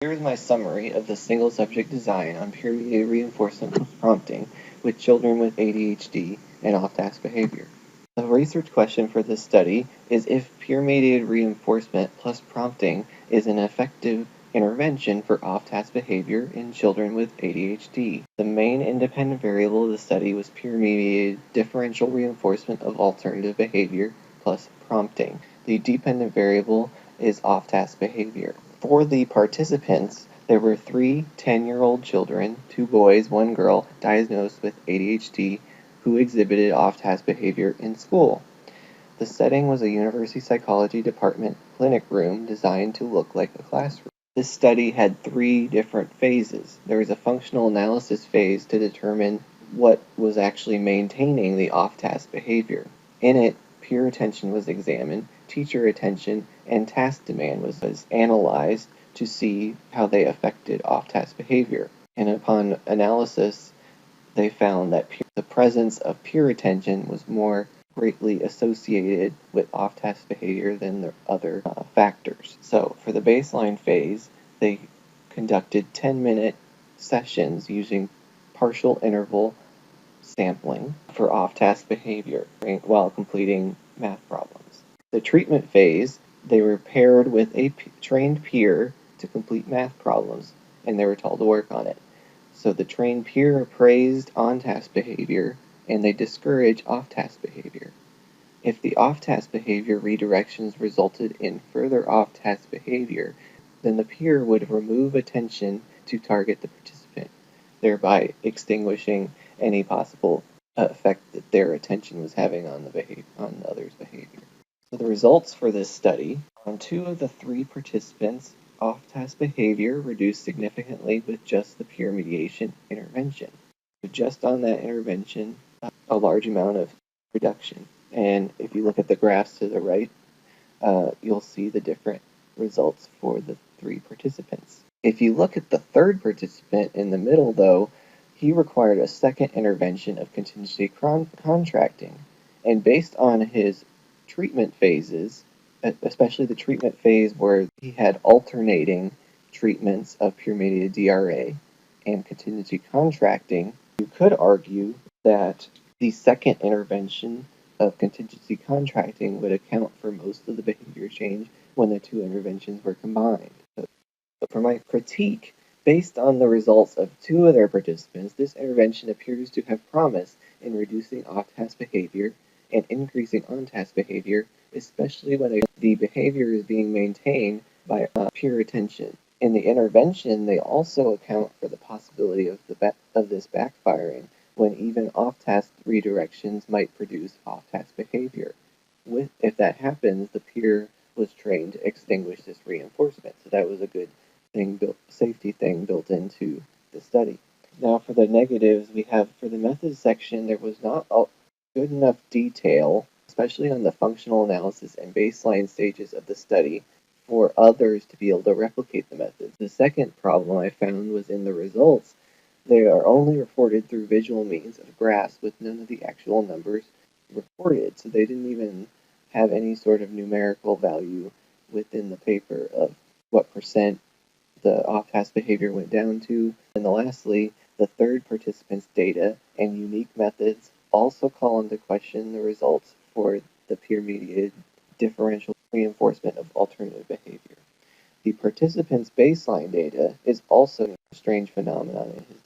Here is my summary of the single subject design on peer-mediated reinforcement plus prompting with children with ADHD and off-task behavior. The research question for this study is if peer-mediated reinforcement plus prompting is an effective intervention for off-task behavior in children with ADHD. The main independent variable of the study was peer-mediated differential reinforcement of alternative behavior plus prompting. The dependent variable is off-task behavior. For the participants, there were 3 10-year-old children, 2 boys, 1 girl, diagnosed with ADHD who exhibited off-task behavior in school. The setting was a university psychology department clinic room designed to look like a classroom. This study had 3 different phases. There was a functional analysis phase to determine what was actually maintaining the off-task behavior. In it, peer attention was examined, teacher attention, and task demand was analyzed to see how they affected off-task behavior. And upon analysis, they found that the presence of peer attention was more greatly associated with off-task behavior than the other factors. So for the baseline phase, they conducted 10-minute sessions using partial interval sampling for off-task behavior while completing math problems. The treatment phase, they were paired with a trained peer to complete math problems, and they were told to work on it. So the trained peer appraised on-task behavior, and they discouraged off-task behavior. If the off-task behavior redirections resulted in further off-task behavior, then the peer would remove attention to target the participant, thereby extinguishing any possible effect that their attention was having on the other's behavior. So the results for this study, on 2 of the 3 participants, off-task behavior reduced significantly with just the peer mediation intervention. So just on that intervention, a large amount of reduction. And if you look at the graphs to the right, you'll see the different results for the 3 participants. If you look at the 3rd participant in the middle, though, he required a second intervention of contingency contracting. And based on his treatment phases, especially the treatment phase where he had alternating treatments of peer-mediated DRA and contingency contracting, you could argue that the second intervention of contingency contracting would account for most of the behavior change when the 2 interventions were combined. So for my critique, based on the results of 2 of their participants, this intervention appears to have promise in reducing off-task behavior and increasing on-task behavior, especially when the behavior is being maintained by peer attention. In the intervention, they also account for the possibility of this backfiring when even off-task redirections might produce off-task behavior. If that happens, the peer was trained to extinguish this reinforcement, so that was a good safety thing built into the study. Now for the negatives, we have for the methods section, there was not good enough detail, especially on the functional analysis and baseline stages of the study, for others to be able to replicate the methods. The second problem I found was in the results. They are only reported through visual means of graphs with none of the actual numbers reported, so they didn't even have any sort of numerical value within the paper of what percent the off-task behavior went down to. And lastly, the 3rd participant's data and unique methods also call into question the results for the peer-mediated differential reinforcement of alternative behavior. The participant's baseline data is also a strange phenomenon in his